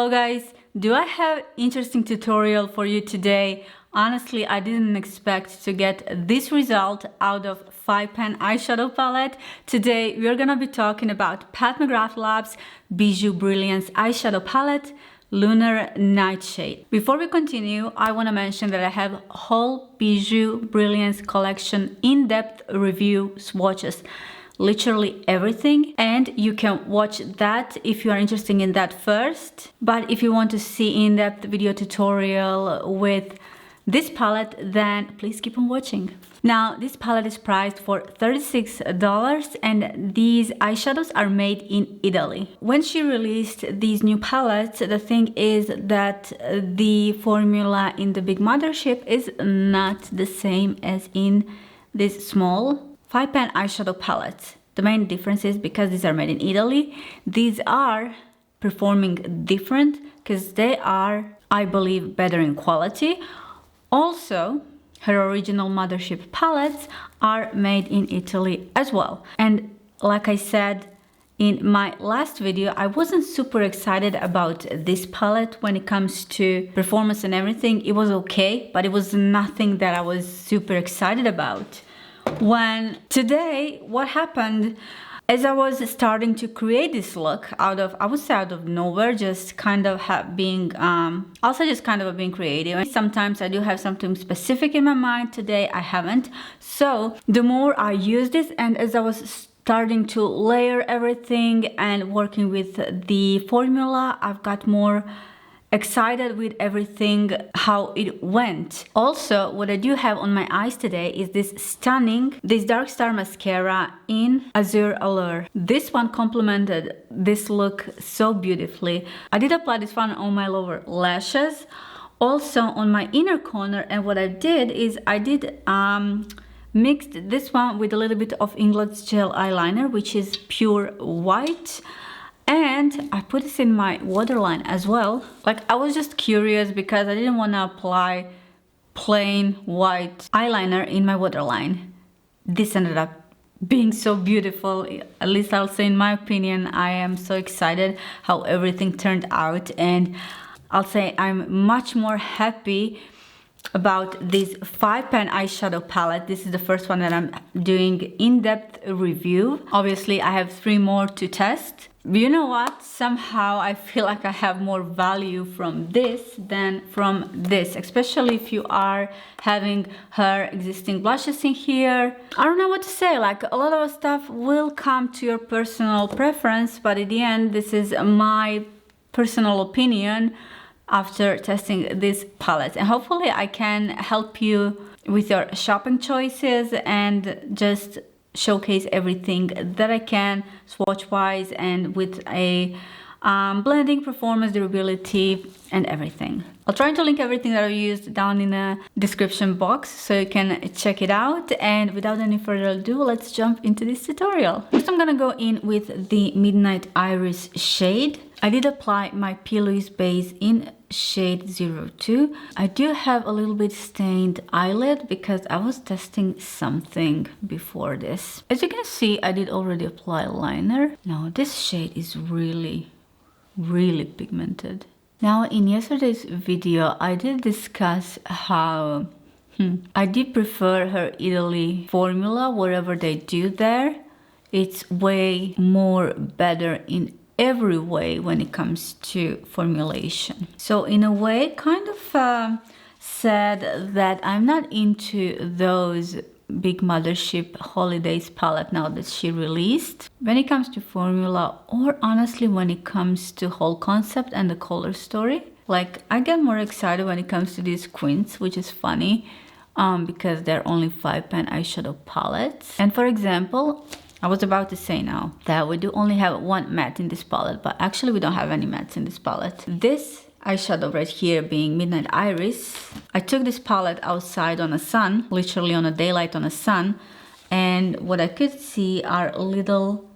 Hello guys, do I have interesting tutorial for you today? Honestly, I didn't expect to get this result out of 5-pan eyeshadow palette. Today we're gonna be talking about Pat Mcgrath Labs Bijoux Brilliance Eyeshadow Palette Lunar Nightshade. Before we continue, I want to mention that I have whole Bijoux Brilliance collection in-depth review swatches, literally everything, and you can watch that if you are interested in that first. But if you want to see in-depth video tutorial with this palette, then please keep on watching. Now, this palette is priced for $36 and these eyeshadows are made in Italy. When she released these new palettes, the thing is that the formula in the big mothership is not the same as in this small 5-pan eyeshadow palettes. The main difference is because these are made in Italy, these are performing different because they are, I believe, better in quality. Also, her original mothership palettes are made in Italy as well. And like I said in my last video, I wasn't super excited about this palette when it comes to performance and everything. It was okay, but it was nothing that I was super excited about. When today, what happened, as I was starting to create this look out of, I would say out of nowhere, just kind of being, also just kind of being creative. Sometimes I do have something specific in my mind. Today I haven't. So the more I use this, and as I was starting to layer everything and working with the formula, I've got more excited with everything, how it went. Also, what I do have on my eyes today is this Dark Star mascara in Azure Allure. This one complemented this look so beautifully. I did apply this one on my lower lashes, also on my inner corner, and what I did is I did mixed this one with a little bit of Inglot's gel eyeliner, which is pure white. And I put this in my waterline as well. Like, I was just curious because I didn't want to apply plain white eyeliner in my waterline. This ended up being so beautiful. At least I'll say in my opinion, I am so excited how everything turned out. And I'll say I'm much more happy about this 5-pan eyeshadow palette. This is the first one that I'm doing in-depth review. Obviously, I have 3 more to test. You know what? Somehow I feel like I have more value from this than from this, especially if you are having her existing blushes in here. I don't know what to say, like a lot of stuff will come to your personal preference, but at the end, this is my personal opinion after testing this palette. And hopefully I can help you with your shopping choices and just showcase everything that I can swatch wise and with a blending, performance, durability, and everything. I'll try to link everything that I used down in the description box so you can check it out. And without any further ado, let's jump into this tutorial. First, I'm gonna go in with the Midnight Iris shade. I did apply my P. Louise base in shade 02. I do have a little bit stained eyelid because I was testing something before this. As you can see, I did already apply liner. Now this shade is really pigmented. Now, in yesterday's video, I did discuss how I did prefer her Italy formula, whatever they do there. It's way more better in every way when it comes to formulation. So in a way, kind of said that I'm not into those big mothership holidays palette now that she released when it comes to formula, or honestly when it comes to whole concept and the color story. Like, I get more excited when it comes to these quints, which is funny because they're only 5-pan eyeshadow palettes. And for example, I was about to say now that we do only have 1 matte in this palette, but actually we don't have any mattes in this palette. This eyeshadow right here being Midnight Iris, I took this palette outside on the sun, literally on a daylight on the sun, and what I could see are little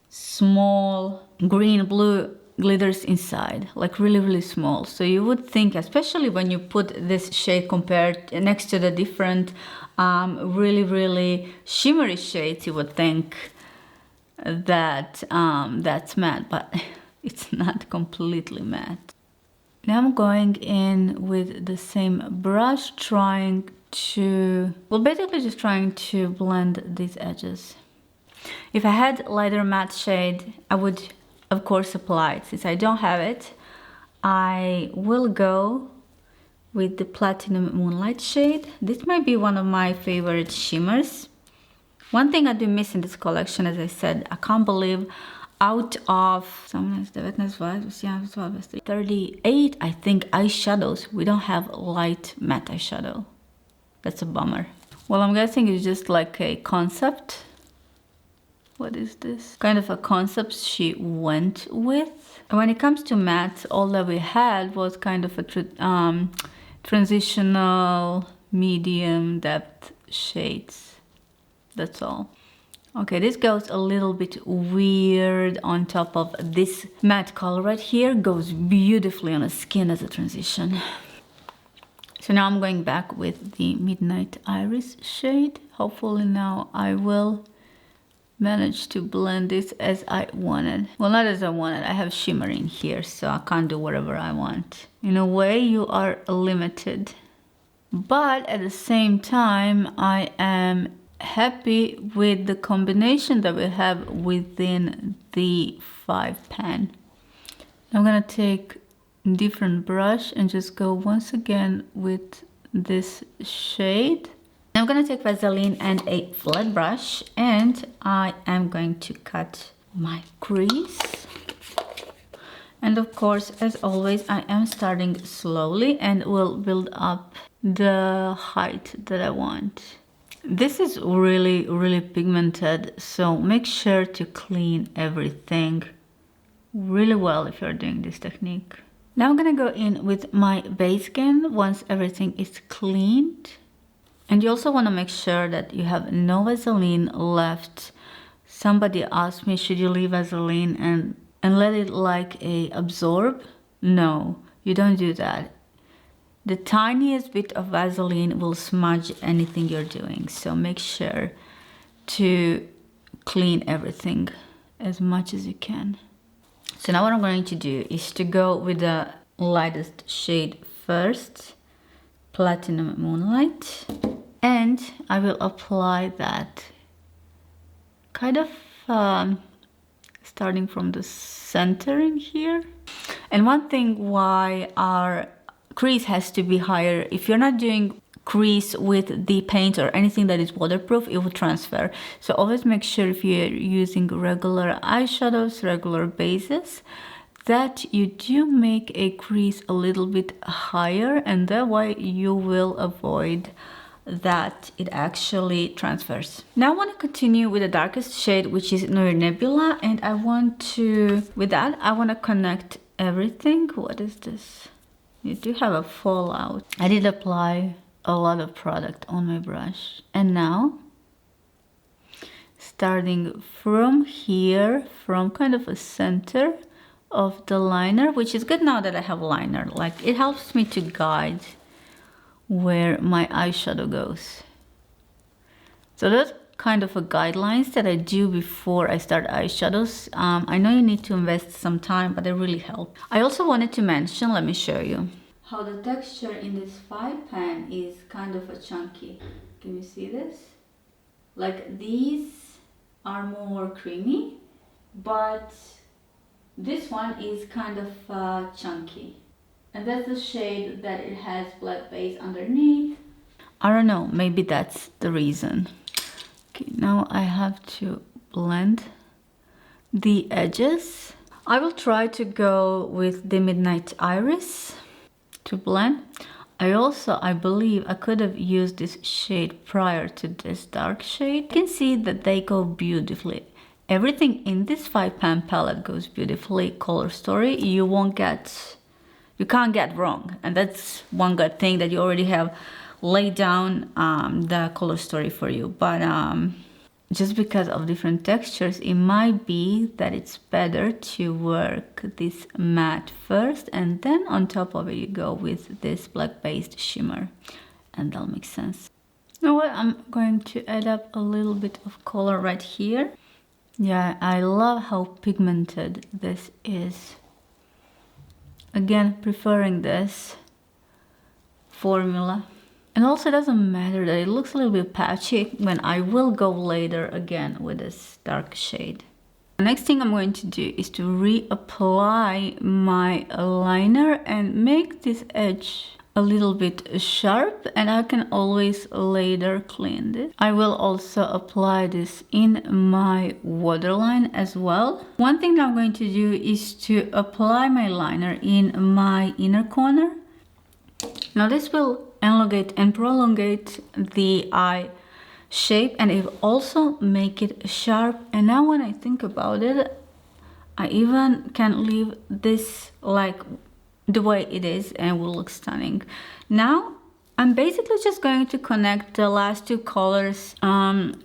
small green blue glitters inside, like really small. So you would think, especially when you put this shade compared next to the different really shimmery shades, you would think that that's matte, but it's not completely matte. Now I'm going in with the same brush, trying to, well, basically just trying to blend these edges. If I had lighter matte shade, I would of course apply it. Since I don't have it, I will go with the Platinum Moonlight shade. This might be one of my favorite shimmers. One thing I do miss in this collection, as I said, I can't believe out of 38, I think, eyeshadows, we don't have light matte eyeshadow. That's a bummer. Well, I'm guessing it's just like a concept. What is this? Kind of a concept she went with. And when it comes to matte, all that we had was kind of a transitional medium depth shades. That's all. Okay, this goes a little bit weird on top of this matte color right here. Goes beautifully on the skin as a transition. So now I'm going back with the Midnight Iris shade. Hopefully now I will manage to blend this as I wanted. Well, not as I wanted. I have shimmer in here, so I can't do whatever I want. In a way, you are limited. But at the same time, I am happy with the combination that we have within the 5 pan. I'm gonna take a different brush and just go once again with this shade. I'm gonna take Vaseline and a flat brush, and I am going to cut my crease. And of course, as always, I am starting slowly and will build up the height that I want. This is really, really pigmented, so make sure to clean everything really well if you're doing this technique. Now I'm gonna go in with my base skin once everything is cleaned. And you also want to make sure that you have no Vaseline left. Somebody asked me, should you leave Vaseline and let it like absorb? No, you don't do that. The tiniest bit of Vaseline will smudge anything you're doing. So make sure to clean everything as much as you can. So now what I'm going to do is to go with the lightest shade first, Platinum Moonlight. And I will apply that kind of starting from the center in here. And one thing why our crease has to be higher, if you're not doing crease with the paint or anything that is waterproof, it will transfer. So always make sure if you're using regular eyeshadows, regular bases, that you do make a crease a little bit higher, and that way you will avoid that it actually transfers. Now I want to continue with the darkest shade, which is Noir Nebula, and I want to, with that, I want to connect everything. What is this? You do have a fallout. I did apply a lot of product on my brush, and now starting from here, from kind of a center of the liner, which is good now that I have liner, like it helps me to guide where my eyeshadow goes. So that's kind of a guidelines that I do before I start eyeshadows. I know you need to invest some time, but they really help. I also wanted to mention, let me show you, how the texture in this 5 pan is kind of a chunky. Can you see this? Like these are more creamy, but this one is kind of chunky. And that's the shade that it has black base underneath. I don't know, maybe that's the reason. Okay, now I have to blend the edges. I will try to go with the Midnight Iris to blend. I believe I could have used this shade prior to this dark shade. You can see that they go beautifully. Everything in this 5 pan palette goes beautifully. Color story, you can't get wrong, and that's one good thing, that you already have laid down the color story for you. But just because of different textures, it might be that it's better to work this matte first, and then on top of it you go with this black based shimmer, and that'll make sense. You know what, I'm going to add up a little bit of color right here. Yeah, I love how pigmented this is. Again, preferring this formula. And also it doesn't matter that it looks a little bit patchy when I will go later again with this dark shade. The next thing I'm going to do is to reapply my liner and make this edge a little bit sharp, and I can always later clean this. I will also apply this in my waterline as well. One thing that I'm going to do is to apply my liner in my inner corner. Now this will elongate and prolongate the eye shape, and it will also make it sharp. And now when I think about it, I even can leave this like the way it is and it will look stunning. Now I'm basically just going to connect the last two colors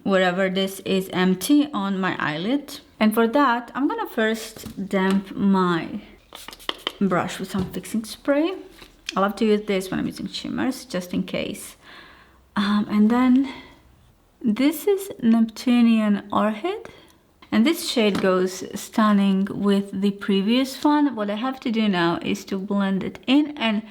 wherever this is empty on my eyelid. And for that, I'm gonna first damp my brush with some fixing spray. I love to use this when I'm using shimmers, just in case. And then this is Neptunian Orchid. And this shade goes stunning with the previous one. What I have to do now is to blend it in, and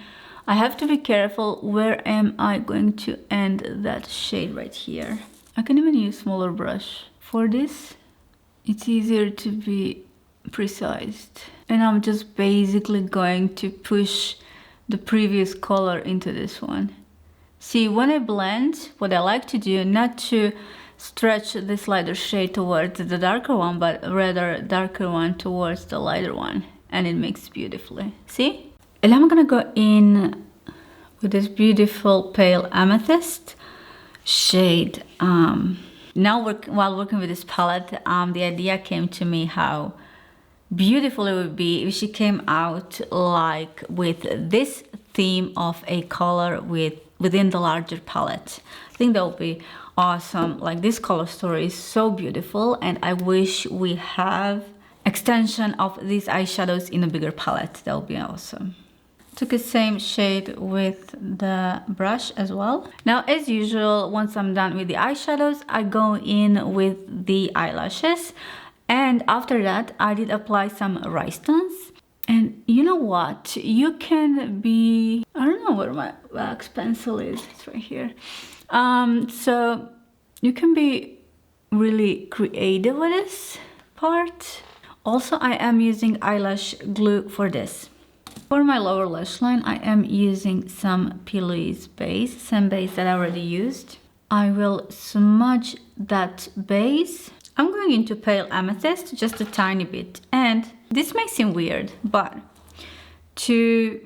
I have to be careful where am I going to end that shade right here. I can even use smaller brush for this. It's easier to be precise. And I'm just basically going to push the previous color into this one. See, when I blend, what I like to do, not to stretch this lighter shade towards the darker one, but rather darker one towards the lighter one, and it mixes beautifully. See? And I'm gonna go in with this beautiful pale amethyst shade. While working with this palette, the idea came to me how beautiful it would be if she came out like with this theme of a color within the larger palette. I think that would be awesome. Like, this color story is so beautiful, and I wish we have extension of these eyeshadows in a bigger palette. That would be awesome. Took the same shade with the brush as well. Now, as usual, once I'm done with the eyeshadows, I go in with the eyelashes, and after that I did apply some rhinestones. And you know what, you can be, I don't know where my wax pencil is, it's right here. So you can be really creative with this part. Also, I am using eyelash glue for this. For my lower lash line, I am using some Pillows base, same base that I already used. I will smudge that base. I'm going into pale amethyst just a tiny bit, and this may seem weird, but to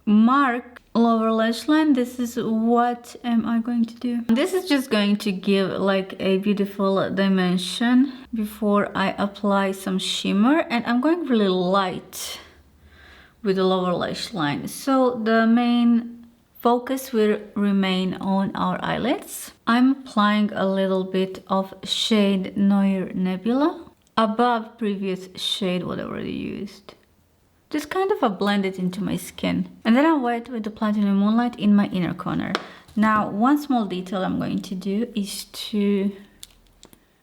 mark lower lash line, this is what am I going to do. This is just going to give like a beautiful dimension before I apply some shimmer, and I'm going really light with the lower lash line, so the main focus will remain on our eyelids. I'm applying a little bit of shade Noir Nebula above previous shade what I already used. Just kind of a blend it into my skin. And then I wet with the Platinum Moonlight in my inner corner. Now, one small detail I'm going to do is to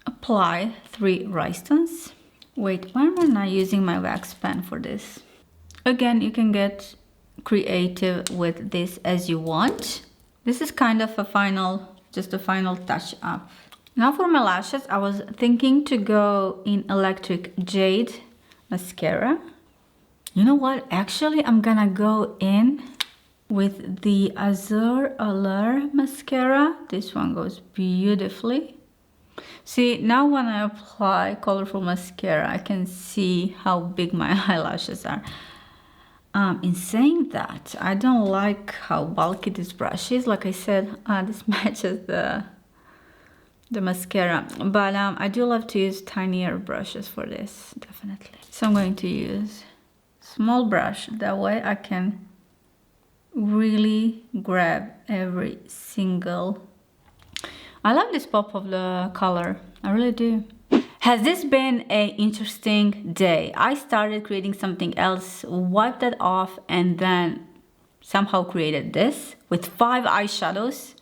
apply 3 rhinestones. Wait, why am I not using my wax pen for this? Again, you can get creative with this as you want. This is kind of a final, just a final touch up. Now for my lashes, I was thinking to go in Electric Jade mascara. You know what? Actually, I'm gonna go in with the Azur Allure mascara. This one goes beautifully. See, now when I apply colorful mascara, I can see how big my eyelashes are. In saying that, I don't like how bulky this brush is. Like I said, this matches the mascara, but I do love to use tinier brushes for this, definitely. So I'm going to use small brush, that way I can really grab every single. I love this pop of the color, I really do. Has this been an interesting day? I started creating something else, wiped that off, and then somehow created this with 5 eyeshadows.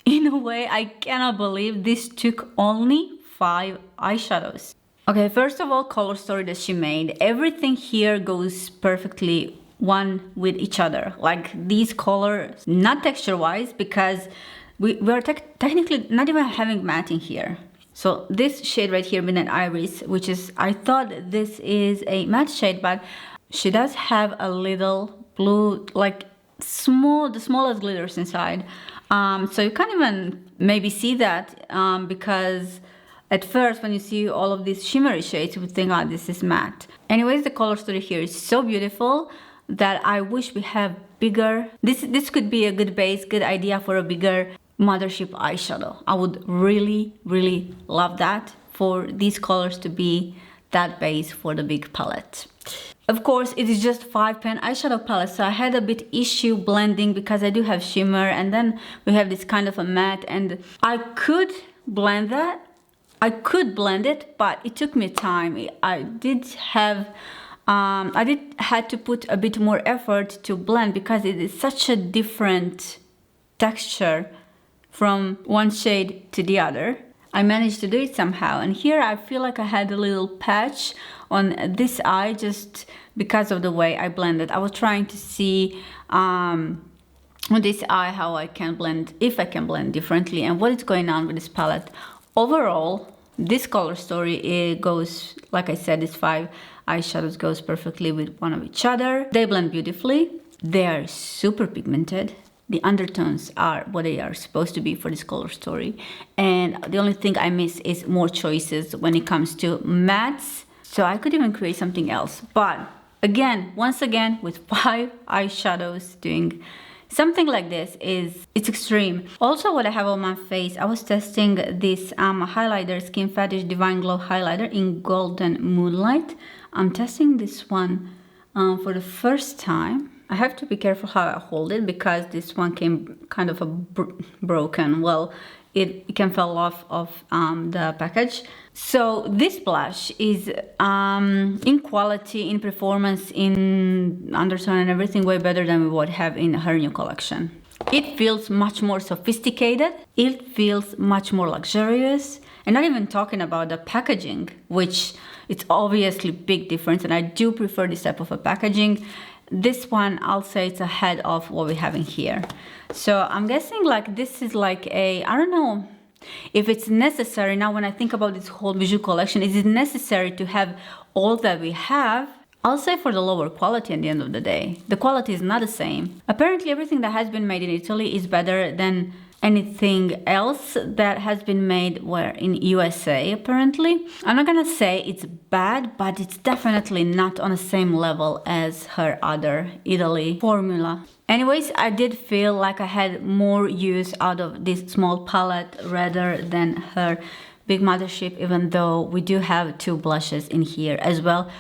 In a way, I cannot believe this took only 5 eyeshadows. Okay, first of all, color story that she made. Everything here goes perfectly one with each other. Like these colors, not texture-wise, because we're technically not even having matte in here. So this shade right here, Midnight Iris, which is, I thought this is a matte shade, but she does have a little blue, like the smallest glitters inside. So you can't even maybe see that because at first, when you see all of these shimmery shades, you would think, oh, this is matte. Anyways, the color story here is so beautiful that I wish we have bigger. This could be a good base, good idea for a bigger Mothership eyeshadow. I would really, really love that, for these colors to be that base for the big palette. Of course, it is just 5-pan eyeshadow palette, so I had a bit issue blending because I do have shimmer, and then we have this kind of a matte, and I could blend that. I could blend it, but it took me time. I did had to put a bit more effort to blend because it is such a different texture from one shade to the other. I managed to do it somehow, and here I feel like I had a little patch on this eye just because of the way I blended. I was trying to see on this eye how I can blend, if I can blend differently, and what is going on with this palette. Overall, this color story, it goes, like I said, these 5 eyeshadows goes perfectly with one of each other. They blend beautifully. They are super pigmented. The undertones are what they are supposed to be for this color story. And the only thing I miss is more choices when it comes to mattes. So I could even create something else. But again, once again, with 5 eyeshadows doing something like this it's extreme. Also, what I have on my face, I was testing this highlighter, Skin Fetish Divine Glow highlighter in Golden Moonlight. I'm testing this one for the first time. I have to be careful how I hold it because this one came kind of broken. Well, it can fall off of the package. So this blush is in quality, in performance, in undertone and everything way better than we would have in her new collection. It feels much more sophisticated. It feels much more luxurious. And not even talking about the packaging, which it's obviously big difference, and I do prefer this type of a packaging. This one, I'll say it's ahead of what we have in here. So I'm guessing like this is like a, I don't know if it's necessary now when I think about this whole Bijoux collection, is it necessary to have all that we have? I'll say for the lower quality at the end of the day. The quality is not the same. Apparently everything that has been made in Italy is better than anything else that has been made where in USA apparently. I'm not gonna say it's bad, but it's definitely not on the same level as her other Italy formula. Anyways, I did feel like I had more use out of this small palette rather than her big Mothership, even though we do have 2 blushes in here as well,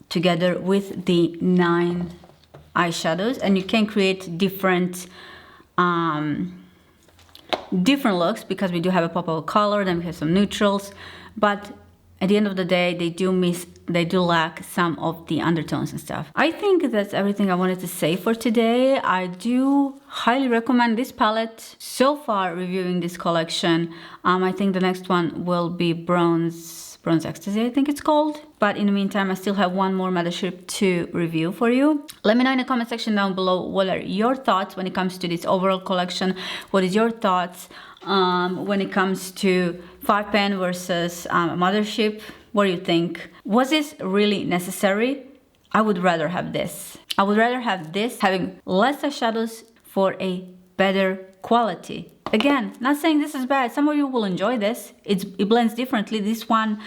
together with the 9 eyeshadows, and you can create different looks because we do have a pop of color, then we have some neutrals, but at the end of the day they do lack some of the undertones and stuff. I think that's everything I wanted to say for today. I do highly recommend this palette. So far reviewing this collection, I think the next one will be Bronze Ecstasy, I think it's called. But in the meantime, I still have one more Mothership to review for you. Let me know in the comment section down below what are your thoughts when it comes to this overall collection. What is your thoughts when it comes to 5-pan versus Mothership? What do you think? Was this really necessary? I would rather have this. I would rather have this having less eyeshadows for a better quality. Again, not saying this is bad. Some of you will enjoy this. It blends differently. This one,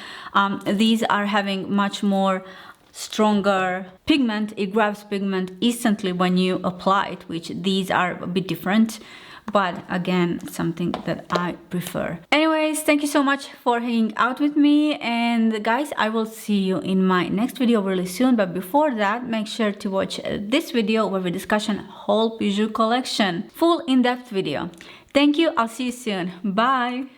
these are having much more stronger pigment. It grabs pigment instantly when you apply it, which these are a bit different. But again, something that I prefer. Anyways, thank you so much for hanging out with me. And guys, I will see you in my next video really soon. But before that, make sure to watch this video where we discuss whole Bijoux collection. Full in-depth video. Thank you. I'll see you soon. Bye.